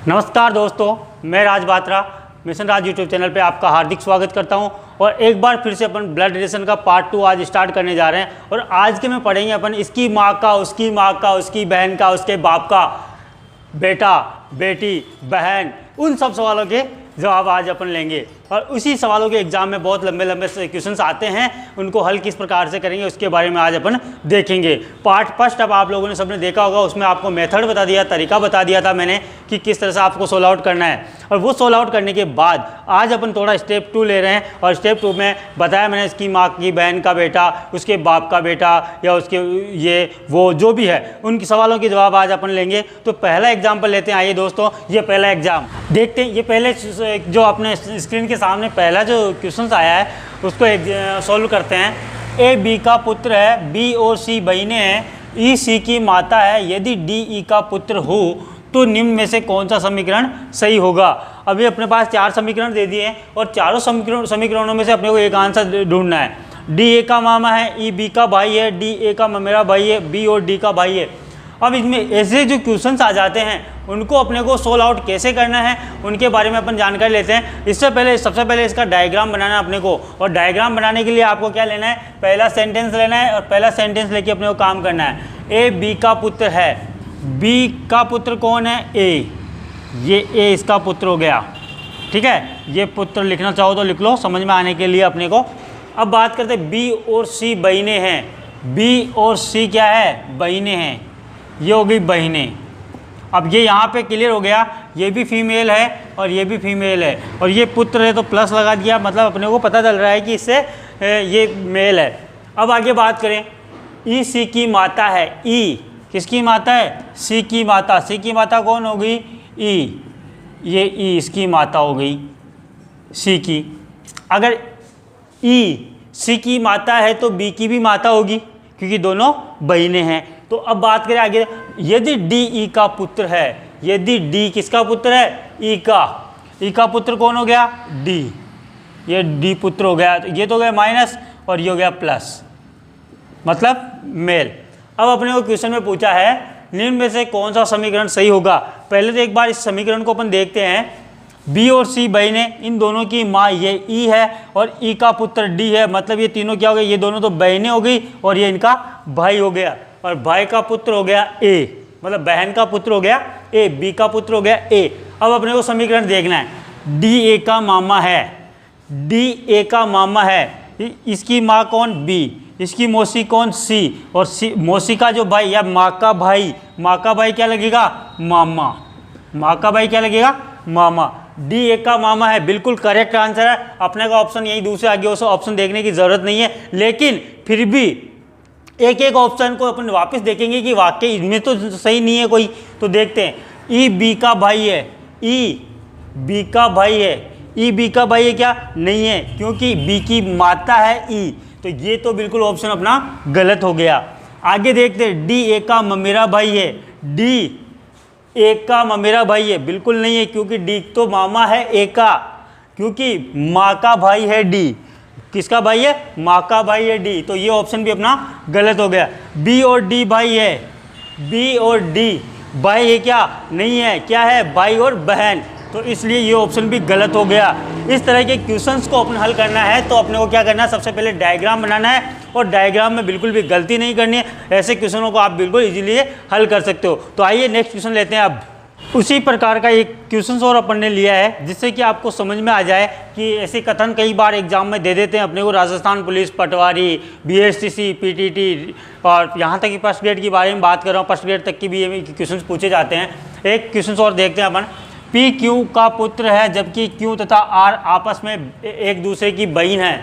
नमस्कार दोस्तों, मैं राज बात्रा मिशन राज यूट्यूब चैनल पे आपका हार्दिक स्वागत करता हूं। और एक बार फिर से अपन ब्लड रिलेशन का पार्ट 2 आज स्टार्ट करने जा रहे हैं। और आज के में पढ़ेंगे अपन इसकी माँ का, उसकी माँ का, उसकी बहन का, उसके बाप का, बेटा, बेटी, बहन, उन सब सवालों के जवाब आज अपन लेंगे। और उसी सवालों के एग्जाम में बहुत लंबे लंबे क्वेश्चंस आते हैं, उनको हल किस प्रकार से करेंगे उसके बारे में आज अपन देखेंगे। पार्ट फर्स्ट अब आप लोगों ने सबने देखा होगा, उसमें आपको मेथड बता दिया, तरीका बता दिया था मैंने कि किस तरह से आपको सोल्व आउट करना है। और वो सोल्व आउट करने के बाद आज अपन थोड़ा स्टेप 2 ले रहे हैं। और स्टेप 2 में बताया मैंने इसकी माँ की, बहन का बेटा, उसके बाप का बेटा या उसके ये वो जो भी है, उनके सवालों के जवाब आज अपन लेंगे। तो पहला एग्जाम्पल लेते हैं। आइए दोस्तों, ये पहला एग्जाम देखते हैं। ये पहले जो अपने स्क्रीन के सामने पहला जो क्वेश्चन आया है उसको सॉल्व करते हैं। ए बी का पुत्र है, बी और सी बहनें हैं, ई सी की माता है। यदि डी ई का पुत्र हो तो निम्न में से कौन सा समीकरण सही होगा। अभी अपने पास 4 समीकरण दे दिए हैं और चारों समीकरणों में से अपने को एक आंसर ढूंढना है। डी ए का मामा है, ई बी का भाई है, डी ए का मेरा भाई है, बी और डी का भाई है। अब इसमें ऐसे जो क्वेश्चंस आ जाते हैं उनको अपने को सोल्व आउट कैसे करना है उनके बारे में अपन जानकारी लेते हैं। इससे पहले सबसे पहले इसका डायग्राम बनाना है अपने को। और डायग्राम बनाने के लिए आपको क्या लेना है, पहला सेंटेंस लेना है और पहला सेंटेंस लेके अपने को काम करना है। ए बी का पुत्र है, बी का पुत्र कौन है, ए। ये ए इसका पुत्र हो गया, ठीक है। ये पुत्र लिखना चाहो तो लिख लो समझ में आने के लिए अपने को। अब बात करते हैं बी और सी बहनें हैं। बी और सी क्या है, बहनें हैं। ये हो गई बहनें। अब ये यहाँ पे क्लियर हो गया, ये भी फीमेल है और ये भी फीमेल है। और ये पुत्र है तो प्लस लगा दिया, मतलब अपने को पता चल रहा है कि इससे ये मेल है। अब आगे बात करें, ई सी की माता है। ई किसकी माता है, सी की माता। सी की माता कौन हो गई, ई। ये ई इसकी माता हो गई, सी की। अगर ई सी की माता है तो बी की भी माता होगी क्योंकि दोनों बहनें हैं। तो अब बात करें आगे, यदि डी ई का पुत्र है, यदि डी किसका पुत्र है, ई का। ई का पुत्र कौन हो गया, डी। ये डी पुत्र हो गया, तो ये तो हो गया माइनस और ये हो गया प्लस, मतलब मेल। अब अपने को क्वेश्चन में पूछा है निम्न में से कौन सा समीकरण सही होगा। पहले तो एक बार इस समीकरण को अपन देखते हैं। बी और सी बहनें, इन दोनों की माँ ये ई है और ई का पुत्र डी है, मतलब ये तीनों क्या हो गए, ये दोनों तो बहनें हो गई और ये इनका भाई हो गया। और भाई का पुत्र हो गया ए, मतलब बहन का पुत्र हो गया ए, बी का पुत्र हो गया ए। अब अपने को समीकरण देखना है। डी ए का मामा है, डी ए का मामा है। इसकी माँ कौन, बी। इसकी मौसी कौन, सी। और सी मौसी का जो भाई या माँ का भाई, माँ का भाई क्या लगेगा, मामा। माँ का भाई क्या लगेगा, मामा। डी ए का मामा है, बिल्कुल करेक्ट आंसर है। अपने का ऑप्शन यही, दूसरे आगे उस ऑप्शन देखने की जरूरत नहीं है। लेकिन फिर भी एक एक ऑप्शन को अपन वापस देखेंगे कि वाकई इनमें तो सही नहीं है कोई। तो देखते हैं, ई बी का भाई है, ई बी का भाई है। ई बी का भाई है क्या, नहीं है, क्योंकि बी की माता है ई। तो ये तो बिल्कुल ऑप्शन अपना गलत हो गया। आगे देखते हैं, डी ए का मेरा भाई है। डी ए का मेरा भाई है, बिल्कुल नहीं है, क्योंकि डी तो मामा है ए का, क्योंकि माँ का भाई है डी। किसका भाई है, माँ का भाई है डी। तो ये ऑप्शन भी अपना गलत हो गया। बी और डी भाई है, बी और डी भाई है क्या, नहीं है, क्या है, भाई और बहन। तो इसलिए ये ऑप्शन भी गलत हो गया। इस तरह के क्वेश्चंस को अपन हल करना है तो अपने को क्या करना है, सबसे पहले डायग्राम बनाना है। और डायग्राम में बिल्कुल भी गलती नहीं करनी है। ऐसे क्वेश्चनों को आप बिल्कुल इजीली हल कर सकते हो। तो आइए नेक्स्ट क्वेश्चन लेते हैं। अब उसी प्रकार का एक क्वेश्चन और अपन ने लिया है जिससे कि आपको समझ में आ जाए कि ऐसे कथन कई बार एग्जाम में दे देते हैं अपने को। राजस्थान पुलिस, पटवारी, बीएसटीसी, पीटीटी और यहाँ तक कि फर्स्ट ग्रेड के बारे में बात कर रहा हूँ, फर्स्ट ग्रेड तक की भी ये क्वेश्चन पूछे जाते हैं। एक क्वेश्चन और देखते हैं अपन। पी क्यू का पुत्र है जबकि क्यू तथा आर आपस में एक दूसरे की बहन है।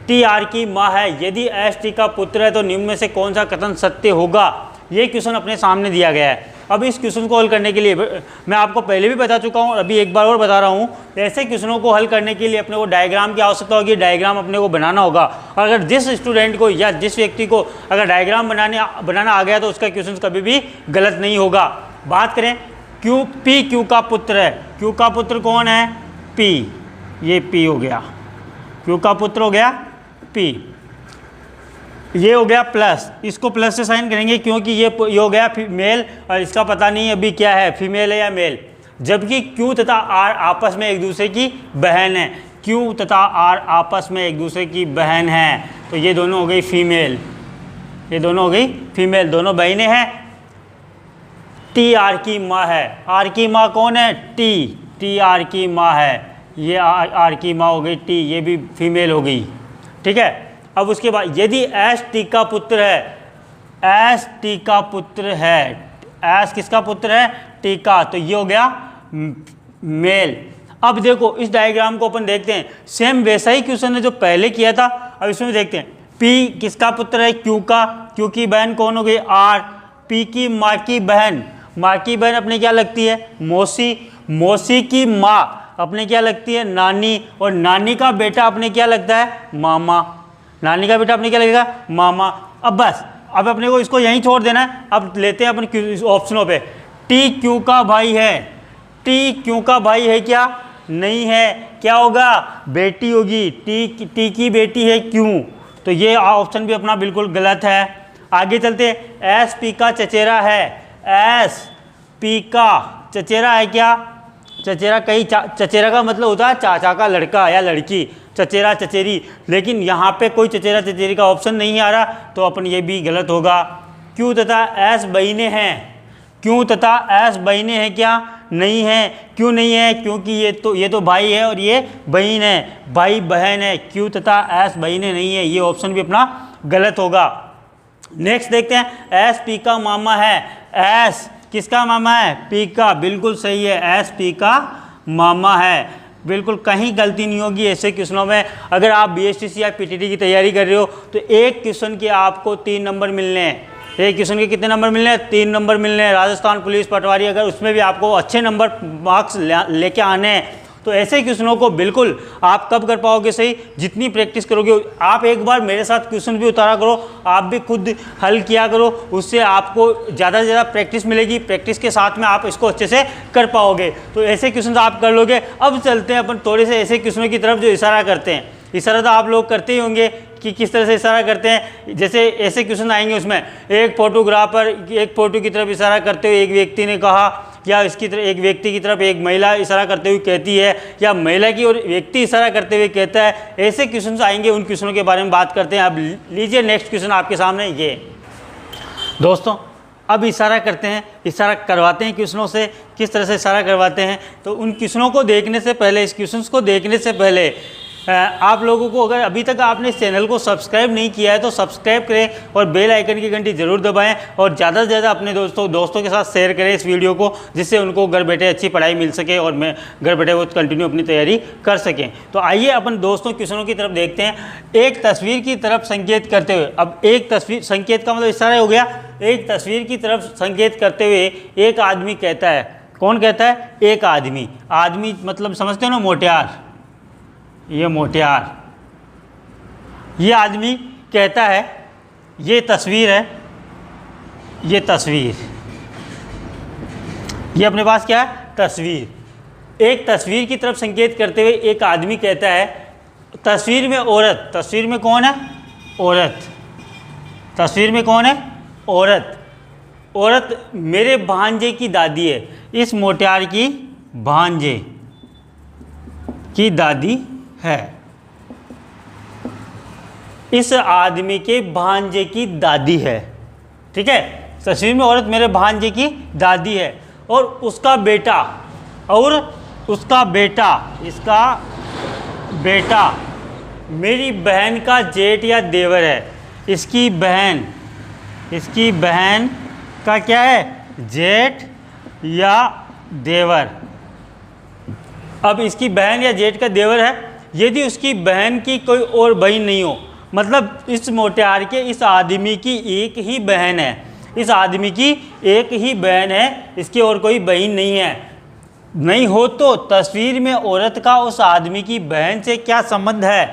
टी आर की माँ है। यदि एस टी का पुत्र है तो निम्न में से कौन सा कथन सत्य होगा। ये क्वेश्चन अपने सामने दिया गया है। अब इस क्वेश्चन को हल करने के लिए मैं आपको पहले भी बता चुका हूँ और अभी एक बार और बता रहा हूँ, ऐसे क्वेश्चनों को हल करने के लिए अपने को डायग्राम की आवश्यकता होगी। डायग्राम अपने को बनाना होगा। और अगर जिस स्टूडेंट को या जिस व्यक्ति को अगर डायग्राम बनाना आ गया तो उसका क्वेश्चन कभी भी गलत नहीं होगा। बात करें, क्यू, पी क्यू का पुत्र है। क्यू का पुत्र कौन है, पी। ये पी हो गया, क्यू का पुत्र हो गया पी। ये हो गया प्लस, इसको प्लस से साइन करेंगे क्योंकि ये हो गया मेल और इसका पता नहीं अभी क्या है, फीमेल है या मेल। जबकि क्यू तथा आर आपस में एक दूसरे की बहन है। क्यू तथा आर आपस में एक दूसरे की बहन है, तो ये दोनों हो गई फीमेल, ये दोनों हो गई फीमेल, दोनों बहनें हैं। टी आर की माँ है। आर की माँ कौन है? टी आर की माँ है। ये आर की माँ हो गई टी, ये भी फीमेल हो गई। ठीक है। अब उसके बाद यदि एस टी का पुत्र है, एस टी का पुत्र है, एस किसका पुत्र है? टी का, तो ये हो गया मेल। अब देखो इस डायग्राम को अपन देखते हैं, सेम वैसा ही क्वेश्चन है जो पहले किया था। अब इसमें देखते हैं, पी किसका पुत्र है? क्यू का। क्यू की बहन कौन हो गई? आर। पी की माँ की बहन, माँ की बहन अपने क्या लगती है? मौसी। मौसी की माँ अपने क्या लगती है? नानी। और नानी का बेटा अपने क्या लगता है? मामा। नानी का बेटा अपने क्या लगेगा? मामा। अब बस, अब अपने को इसको यहीं छोड़ देना है। अब लेते हैं अपन ऑप्शनों पे। टी क्यू का भाई है। टी क्यू का भाई है क्या? नहीं है। क्या होगा? बेटी होगी। टी की बेटी है क्यू, तो ये ऑप्शन भी अपना बिल्कुल गलत है। आगे चलते, एस पी का चचेरा है। एस पी का चचेरा है क्या? चचेरा कहीं चचेरा का मतलब होता है चाचा का लड़का या लड़की, चचेरा चचेरी, लेकिन यहाँ पे कोई चचेरा चचेरी का ऑप्शन नहीं आ रहा, तो अपन ये भी गलत होगा। क्यू तथा एस बहनें हैं। क्यू तथा एस बहनें हैं क्या? नहीं है। क्यों नहीं है? क्योंकि ये तो भाई है और ये बहन है, भाई बहन है। क्यू तथा एस बहनें नहीं है, ये ऑप्शन भी अपना गलत होगा। नेक्स्ट देखते हैं, एस पी का मामा है। एस किसका मामा है? पी का, बिल्कुल सही है, एस पी का मामा है। बिल्कुल कहीं गलती नहीं होगी ऐसे क्वेश्चनों में। अगर आप बीएसटीसी या पीटीटी की तैयारी कर रहे हो तो एक क्वेश्चन के आपको 3 नंबर मिलने हैं। एक क्वेश्चन के कितने नंबर मिलने हैं? 3 नंबर मिलने हैं। राजस्थान पुलिस पटवारी, अगर उसमें भी आपको अच्छे नंबर मार्क्स लेके आने हैं, तो ऐसे क्वेश्चनों को बिल्कुल आप कब कर पाओगे? सही, जितनी प्रैक्टिस करोगे। आप एक बार मेरे साथ क्वेश्चन भी उतारा करो, आप भी खुद हल किया करो, उससे आपको ज़्यादा से ज़्यादा प्रैक्टिस मिलेगी। प्रैक्टिस के साथ में आप इसको अच्छे से कर पाओगे, तो ऐसे क्वेश्चन आप कर लोगे। अब चलते हैं अपन थोड़े से ऐसे क्वेश्चनों की तरफ जो इशारा करते हैं। इशारा तो आप लोग करते ही होंगे कि किस तरह से इशारा करते हैं। जैसे ऐसे क्वेश्चन आएंगे, उसमें एक फोटोग्राफर एक फ़ोटो की तरफ इशारा करते हुए एक व्यक्ति ने कहा, या इसकी तरफ एक व्यक्ति की तरफ एक महिला इशारा करते हुए कहती है, या महिला की और व्यक्ति इशारा करते हुए कहता है। ऐसे क्वेश्चन आएंगे, उन क्वेश्चनों के बारे में बात करते हैं। अब लीजिए नेक्स्ट क्वेश्चन आपके सामने। ये दोस्तों अब इशारा करते हैं, इशारा करवाते हैं क्वेश्चनों से। किस तरह से इशारा करवाते हैं, तो उन क्वेश्चनों को देखने से पहले, इस क्वेश्चन को देखने से पहले आप लोगों को, अगर अभी तक आपने इस चैनल को सब्सक्राइब नहीं किया है तो सब्सक्राइब करें और बेल आइकन की घंटी जरूर दबाएं, और ज़्यादा से ज़्यादा अपने दोस्तों के साथ शेयर करें इस वीडियो को, जिससे उनको घर बैठे अच्छी पढ़ाई मिल सके और मैं घर बैठे वो कंटिन्यू अपनी तैयारी कर सकें। तो आइए अपन दोस्तों क्वेश्चनों की तरफ देखते हैं। एक तस्वीर की तरफ संकेत करते हुए, अब एक तस्वीर, संकेत का मतलब इशारा हो गया। एक तस्वीर की तरफ संकेत करते हुए एक आदमी कहता है। कौन कहता है? एक आदमी। आदमी मतलब समझते हो ना, मोटियार, ये मोटियार। ये आदमी कहता है, ये तस्वीर है, ये तस्वीर, ये अपने पास क्या है? तस्वीर। एक तस्वीर की तरफ संकेत करते हुए एक आदमी कहता है, तस्वीर में औरत, तस्वीर में कौन है? औरत। तस्वीर में कौन है? औरत। औरत मेरे भांजे की दादी है। इस मोटियार की भांजे की दादी है। इस आदमी के भांजे की दादी है। ठीक है, तस्वीर में औरत मेरे भांजे की दादी है, और उसका बेटा, इसका बेटा मेरी बहन का जेठ या देवर है। इसकी बहन का क्या है? जेठ या देवर। अब इसकी बहन या जेठ का देवर है, यदि उसकी बहन की कोई और बहन नहीं हो, मतलब इस मोटियार के इस आदमी की एक ही बहन है, इस आदमी की एक ही बहन है, इसकी और कोई बहन नहीं है, नहीं हो तो तस्वीर में औरत का उस आदमी की बहन से क्या संबंध है?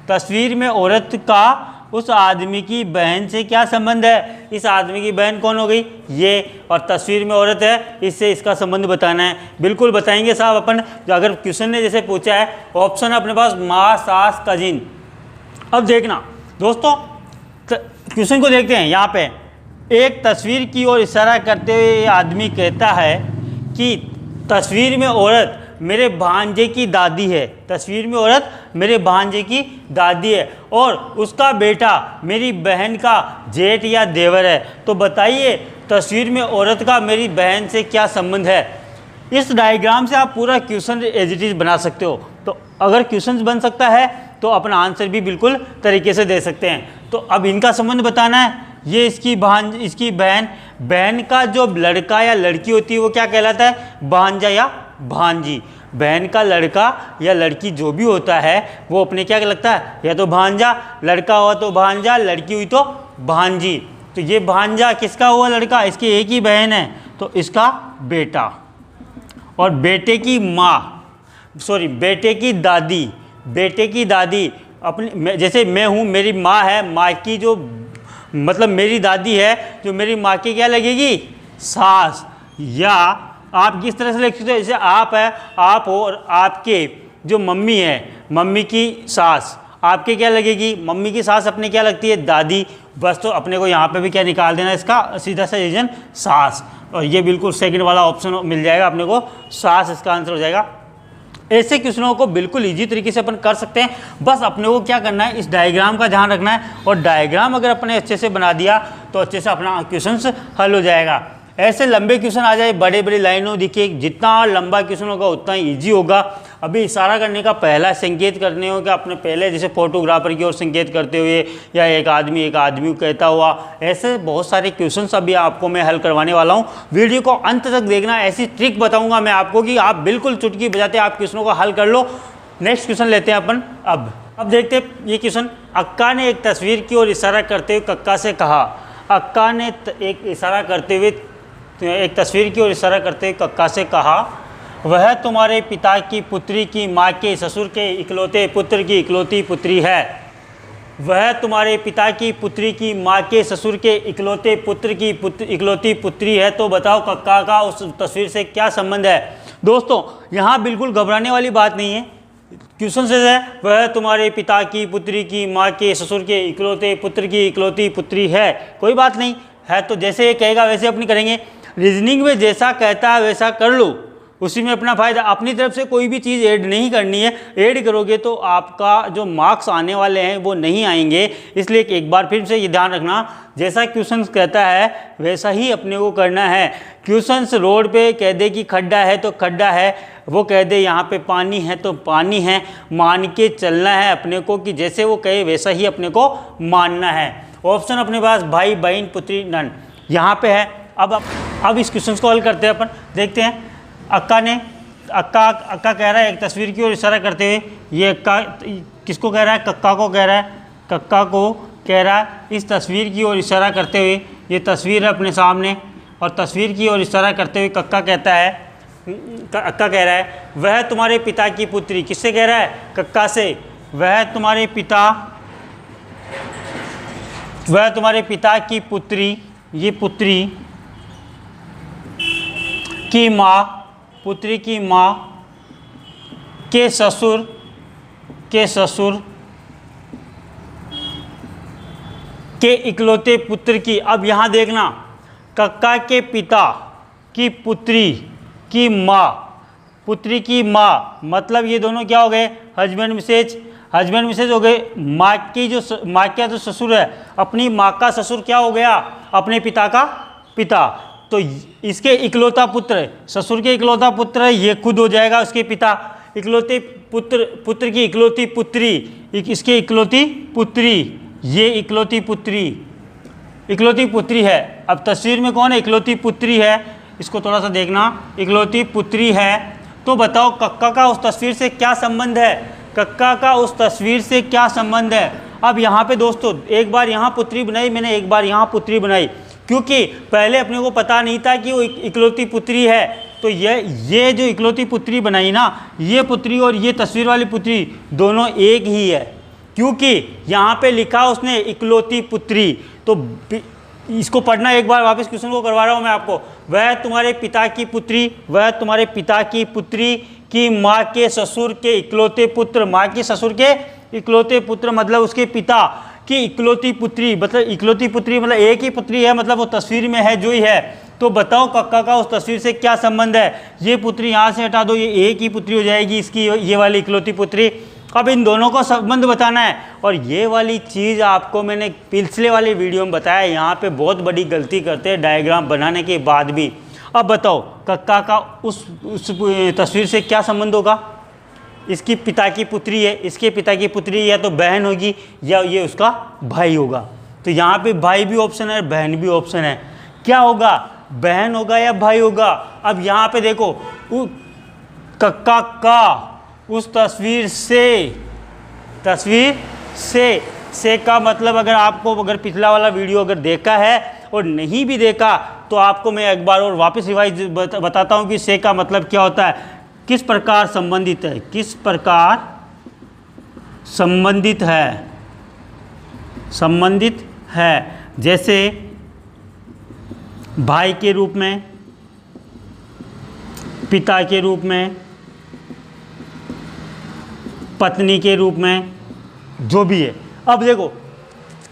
तस्वीर में औरत का उस आदमी की बहन से क्या संबंध है? इस आदमी की बहन कौन हो गई? ये, और तस्वीर में औरत है, इससे इसका संबंध बताना है। बिल्कुल बताएंगे साहब अपन। जो अगर क्वेश्चन ने जैसे पूछा है, ऑप्शन अपने पास माँ, सास, कजिन। अब देखना दोस्तों, क्वेश्चन को देखते हैं। यहाँ पे एक तस्वीर की ओर इशारा करते हुए आदमी कहता है कि तस्वीर में औरत मेरे भांजे की दादी है, तस्वीर में औरत मेरे भांजे की दादी है, और उसका बेटा मेरी बहन का जेठ या देवर है। तो बताइए तस्वीर में औरत का मेरी बहन से क्या संबंध है। इस डायग्राम से आप पूरा क्वेश्चन एज इट इज बना सकते हो। तो अगर क्वेश्चन बन सकता है तो अपना आंसर भी बिल्कुल तरीके से दे सकते हैं। तो अब इनका संबंध बताना है। ये इसकी बहन का जो लड़का या लड़की होती है वो क्या कहलाता है, भांजा या भांजी। बहन का लड़का या लड़की जो भी होता है वो अपने क्या लगता है, या तो भांजा, लड़का हुआ तो भांजा, लड़की हुई तो भांजी। तो ये भांजा किसका हुआ लड़का, इसकी एक ही बहन है तो इसका बेटा, और बेटे की दादी अपनी, जैसे मैं हूँ, मेरी माँ है, माँ की जो मतलब मेरी दादी है, जो मेरी माँ की क्या लगेगी, सास। या आप किस तरह से लिख सकते हो, जैसे आप है, आप हो, और आपके जो मम्मी है, मम्मी की सास आपके क्या लगेगी, मम्मी की सास अपने क्या लगती है, दादी। बस तो अपने को यहाँ पे भी क्या निकाल देना, इसका सीधा सा रीजन सास, और ये बिल्कुल सेकंड वाला ऑप्शन मिल जाएगा अपने को, सास इसका आंसर हो जाएगा। ऐसे क्वेश्चनों को बिल्कुल इजी तरीके से अपन कर सकते हैं। बस अपने को क्या करना है, इस डायग्राम का ध्यान रखना है, और डायग्राम अगर अपने अच्छे से बना दिया तो अच्छे से अपना क्वेश्चन हल हो जाएगा। ऐसे लंबे क्वेश्चन आ जाए, बड़े बड़े लाइनों दिखे, जितना लंबा क्वेश्चन होगा उतना ईजी होगा। अभी इशारा करने का पहला संकेत करने हो कि अपने पहले जैसे फोटोग्राफर की ओर संकेत करते हुए, या एक आदमी को कहता हुआ, ऐसे बहुत सारे क्वेश्चंस अभी आपको मैं हल करवाने वाला हूं। वीडियो को अंत तक देखना, ऐसी ट्रिक बताऊंगा मैं आपको कि आप बिल्कुल चुटकी बजाते आप क्वेश्चनों को हल कर लो। नेक्स्ट क्वेश्चन लेते हैं अपन। अब देखते हैं ये क्वेश्चन। अक्का ने एक तस्वीर की ओर इशारा करते हुए कक्का से कहा। अक्का ने एक तस्वीर की ओर इशारा करते हुए कक्का से कहा, वह तुम्हारे पिता की पुत्री की माँ के ससुर के इकलौते पुत्र की इकलौती पुत्री है। वह तुम्हारे पिता की पुत्री की माँ के ससुर के इकलौते पुत्र की इकलौती पुत्री है। तो बताओ कक्का का उस तस्वीर से क्या संबंध है। दोस्तों यहाँ बिल्कुल घबराने वाली बात नहीं है। क्वेश्चन से है, वह तुम्हारे पिता की पुत्री की माँ के ससुर के इकलौते पुत्र की इकलौती पुत्री है। कोई बात नहीं है, तो जैसे ये कहेगा वैसे अपनी करेंगे। रीजनिंग में जैसा कहता है वैसा कर लो, उसी में अपना फ़ायदा। अपनी तरफ से कोई भी चीज़ ऐड नहीं करनी है, ऐड करोगे तो आपका जो मार्क्स आने वाले हैं वो नहीं आएंगे। इसलिए एक बार फिर से ये ध्यान रखना, जैसा क्वेश्चन कहता है वैसा ही अपने को करना है। क्वेश्चन रोड पे कह दे कि खड्डा है तो खड्डा है, वो कह दे यहाँ पे पानी है तो पानी है, मान के चलना है अपने को कि जैसे वो कहे वैसा ही अपने को मानना है। ऑप्शन अपने पास भाई, बहन, पुत्री, नन यहाँ पे है। अब इस क्वेश्चन को हल करते हैं अपन। देखते हैं अक्का कह रहा है एक तस्वीर की ओर इशारा करते हुए, ये अक्का किसको कह रहा है, कक्का को कह रहा है। कक्का को कह रहा है इस तस्वीर की ओर इशारा करते हुए, ये तस्वीर है अपने सामने, और तस्वीर की ओर इशारा करते हुए अक्का कह रहा है वह तुम्हारे पिता की पुत्री। किससे कह रहा है, कक्का से। वह तुम्हारे पिता की पुत्री, ये पुत्री की माँ, पुत्री की माँ के ससुर के इकलौते पुत्र की। अब यहाँ देखना, कक्का के पिता की पुत्री की माँ, मतलब ये दोनों क्या हो गए, हस्बैंड मिसेज हो गए। माँ का जो ससुर है, अपनी माँ का ससुर क्या हो गया, अपने पिता का पिता। तो इसके इकलौता पुत्र, ससुर के इकलौता पुत्र है, ये खुद हो जाएगा उसके पिता। इकलौते पुत्र की इकलौती पुत्री, इसके इकलौती पुत्री, ये इकलौती पुत्री है। अब तस्वीर में कौन है, इकलौती पुत्री है। इसको थोड़ा सा देखना, इकलौती पुत्री है। तो बताओ कक्का का उस तस्वीर से क्या संबंध है, कक्का का उस तस्वीर से क्या संबंध है। अब यहाँ पे दोस्तों एक बार यहाँ पुत्री बनाई मैंने, एक बार यहाँ पुत्री बनाई, क्योंकि पहले अपने को पता नहीं था कि वो इकलौती पुत्री है। तो ये जो इकलौती पुत्री बनाई ना, ये पुत्री और ये तस्वीर वाली पुत्री दोनों एक ही है, क्योंकि यहाँ पे लिखा उसने इकलौती पुत्री। तो इसको पढ़ना, एक बार वापस क्वेश्चन को करवा रहा हूँ मैं आपको। वह तुम्हारे पिता की पुत्री की माँ के ससुर के इकलौते पुत्र, माँ के ससुर के इकलौते पुत्र मतलब उसके पिता की इकलौती पुत्री, मतलब इकलौती पुत्री मतलब एक ही पुत्री है, मतलब वो तस्वीर में है जो ही है। तो बताओ कक्का का उस तस्वीर से क्या संबंध है। ये पुत्री यहाँ से हटा दो, ये एक ही पुत्री हो जाएगी इसकी, ये वाली इकलौती पुत्री। अब इन दोनों का संबंध बताना है। और ये वाली चीज़ आपको मैंने पिछले वाली वीडियो में बताया, यहाँ पे बहुत बड़ी गलती करते हैं डायग्राम बनाने के बाद भी। अब बताओ कक्का का उस तस्वीर से क्या संबंध होगा। इसकी पिता की पुत्री है, इसके पिता की पुत्री या तो बहन होगी या ये उसका भाई होगा। तो यहाँ पे भाई भी ऑप्शन है, बहन भी ऑप्शन है। क्या होगा, बहन होगा या भाई होगा। अब यहाँ पे देखो कक्का का उस तस्वीर से का मतलब, अगर पिछला वाला वीडियो अगर देखा है और नहीं भी देखा तो आपको मैं एक बार और वापस रिवाइज बताता हूँ कि से का मतलब क्या होता है, किस प्रकार संबंधित है, किस प्रकार संबंधित है। जैसे भाई के रूप में, पिता के रूप में, पत्नी के रूप में, जो भी है। अब देखो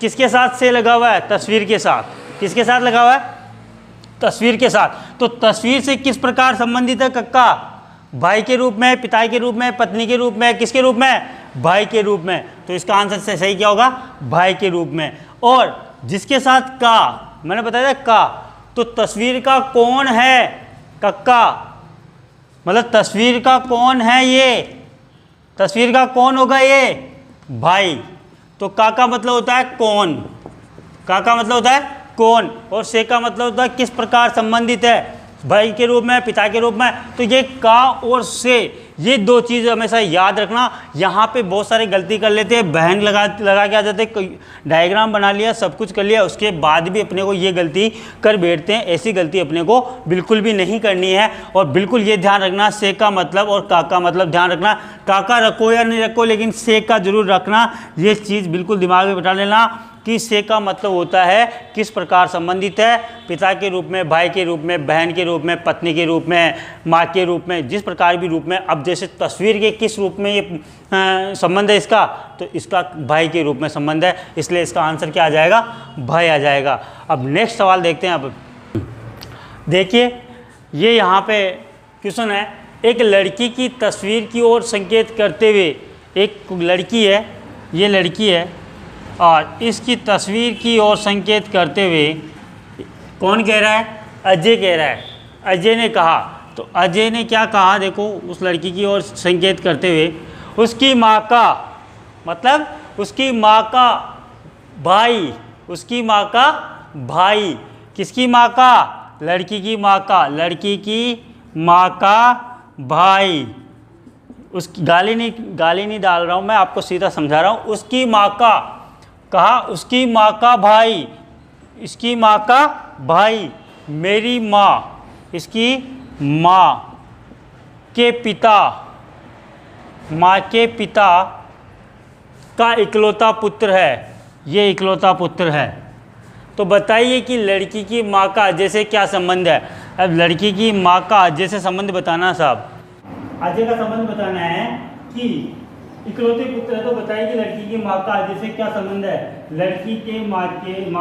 किसके साथ से लगा हुआ है, तस्वीर के साथ। किसके साथ लगा हुआ है, तस्वीर के साथ। तो तस्वीर से किस प्रकार संबंधित है कक्का, भाई के रूप में, पिता के रूप में, पत्नी के रूप में, किसके रूप में, भाई के रूप में। तो इसका आंसर से सही क्या होगा, भाई के रूप में। और जिसके साथ का मैंने बताया का, तो तस्वीर का कौन है, कक्का, मतलब तस्वीर का कौन है, ये तस्वीर का कौन होगा, ये भाई। तो का मतलब होता है कौन, का मतलब होता है कौन, और से का मतलब होता है किस प्रकार संबंधित है, भाई के रूप में, पिता के रूप में। तो ये का और से, ये दो चीज़ हमेशा याद रखना। यहाँ पे बहुत सारे गलती कर लेते हैं, बहन लगा के आ जाते हैं, डायग्राम बना लिया, सब कुछ कर लिया, उसके बाद भी अपने को ये गलती कर बैठते हैं। ऐसी गलती अपने को बिल्कुल भी नहीं करनी है। और बिल्कुल ये ध्यान रखना, से का मतलब और का मतलब ध्यान रखना। का रखो या नहीं रखो, लेकिन से का जरूर रखना। ये चीज़ बिल्कुल दिमाग में बैठा लेना कि से का मतलब होता है किस प्रकार संबंधित है, पिता के रूप में, भाई के रूप में, बहन के रूप में, पत्नी के रूप में, माँ के रूप में, जिस प्रकार भी रूप में। अब जैसे तस्वीर के किस रूप में ये संबंध है इसका, तो इसका भाई के रूप में संबंध है, इसलिए इसका आंसर क्या आ जाएगा, भाई आ जाएगा। अब नेक्स्ट सवाल देखते हैं। अब देखिए ये यहाँ पे क्वेश्चन है, एक लड़की की तस्वीर की ओर संकेत करते हुए, एक लड़की है, ये लड़की है और इसकी तस्वीर की ओर संकेत करते हुए कौन कह रहा है, अजय कह रहा है। अजय ने कहा, तो अजय ने क्या कहा, देखो उस लड़की की ओर संकेत करते हुए, उसकी माँ का मतलब उसकी माँ का भाई, उसकी माँ का भाई, किसकी माँ का, लड़की की माँ का, लड़की की माँ का भाई। उस गाली नहीं डाल रहा हूँ मैं, आपको सीधा समझा रहा हूँ। उसकी माँ का कहा, उसकी माँ का भाई, इसकी माँ का भाई, मेरी माँ, इसकी माँ के पिता, माँ के पिता का इकलौता पुत्र है, ये इकलौता पुत्र है। तो बताइए कि लड़की की माँ का अजय से क्या संबंध है। अब लड़की की माँ का अजय से संबंध बताना साहब, अजय का संबंध बताना है कि इकलौते पुत्र है। तो बताइए कि लड़की की माँ का अजय से क्या संबंध है, लड़की के माँ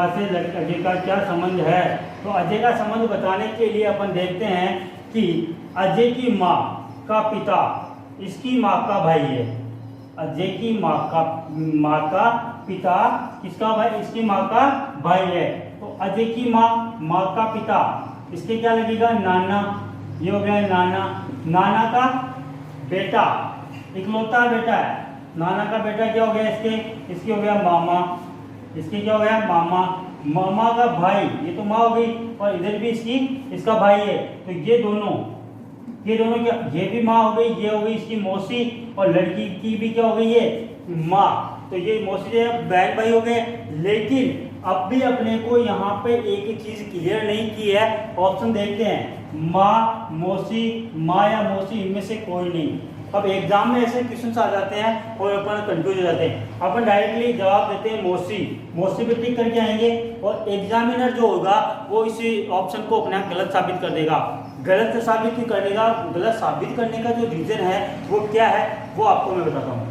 से अजय का क्या संबंध है। तो अजय का संबंध बताने के लिए अपन देखते हैं कि अजय की माँ का पिता इसकी माँ का भाई है। अजय की माँ का पिता किसका भाई, इसकी माँ का भाई है। तो अजय की माँ का पिता, इसके क्या लगेगा, नाना, ये हो गया नाना। नाना का बेटा, इकलौता बेटा है, नाना का बेटा क्या हो गया, इसके हो गया मामा, इसके क्या हो गया मामा। मामा का भाई, ये तो माँ हो गई, और इधर भी इसका भाई है। तो ये दोनों क्या, ये भी माँ हो गई, ये हो गई इसकी मौसी, और लड़की की भी क्या हो गई, ये माँ। तो ये मौसी जो है बहन भाई हो गए। लेकिन अब भी अपने को यहाँ पे एक ही चीज क्लियर नहीं की है। ऑप्शन देखते हैं, माँ, मौसी, माँ या मौसी, इनमें से कोई नहीं। अब एग्जाम में ऐसे क्वेश्चन आ जाते हैं और अपन कंफ्यूज हो जाते हैं। अपन डायरेक्टली जवाब देते हैं मौसी, मौसी पे टिक करके आएंगे, और एग्जामिनर जो होगा वो इसी ऑप्शन को अपना गलत साबित कर देगा। गलत साबित क्यों कर देगा, गलत साबित करने का जो रीजन है वो क्या है, वो आपको मैं बताता हूँ।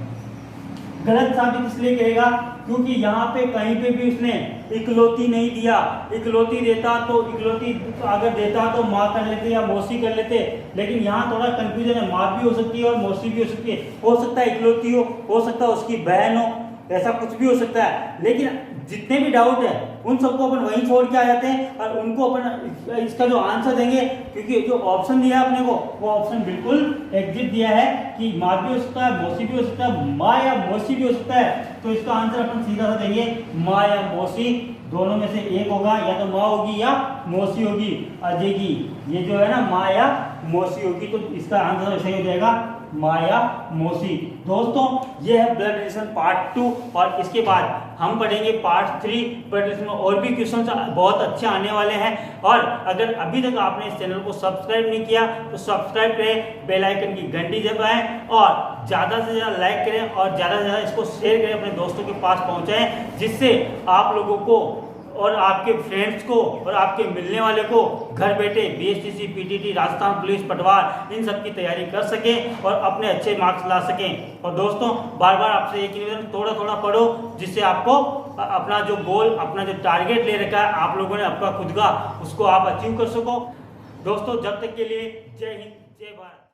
गलत साबित इसलिए करेगा क्योंकि यहाँ पे कहीं पे भी उसने इकलौती नहीं दिया। इकलौती देता तो इकलौती अगर देता तो माँ कर लेते या मौसी कर लेते, लेकिन यहाँ थोड़ा कंफ्यूजन है, माँ भी हो सकती है और मौसी भी हो सकती है। हो सकता है इकलौती हो सकता है उसकी बहन हो, ऐसा कुछ भी हो सकता है। लेकिन जितने भी डाउट है उन सबको अपन वहीं छोड़ के आ जाते हैं और उनको अपन इसका जो आंसर देंगे, क्योंकि जो ऑप्शन दिया है अपने को वो ऑप्शन बिल्कुल एग्जिट दिया है कि माँ भी हो सकता है, मौसी भी हो सकता है, माँ या मौसी भी हो सकता है। तो इसका आंसर अपन सीधा सा देंगे माँ या मौसी, दोनों में से एक होगा, या तो माँ होगी या मौसी होगी। अजय की ये जो है ना माँ या मौसी होगी, तो इसका आंसर सही हो जाएगा माँ या मौसी। दोस्तों ये है ब्लड रिलेशन पार्ट 2 और इसके बाद हम पढ़ेंगे पार्ट 3। ब्लड रिलेशन में और भी क्वेश्चन बहुत अच्छे आने वाले हैं। और अगर अभी तक आपने इस चैनल को सब्सक्राइब नहीं किया तो सब्सक्राइब करें, बेल आइकन की घंटी दबाएं और ज़्यादा से ज़्यादा लाइक करें और ज़्यादा से ज़्यादा इसको शेयर करें, अपने दोस्तों के पास पहुँचाएँ, जिससे आप लोगों को और आपके फ्रेंड्स को और आपके मिलने वाले को घर बैठे बीएसटीसी, पीटीटी, राजस्थान पुलिस, पटवार इन सब की तैयारी कर सकें और अपने अच्छे मार्क्स ला सकें। और दोस्तों बार बार आपसे एक निवेदन, थोड़ा थोड़ा पढ़ो, जिससे आपको अपना जो गोल, अपना जो टारगेट ले रखा है आप लोगों ने आपका खुद का, उसको आप अचीव कर सको। दोस्तों जब तक के लिए जय हिंद, जय भारत।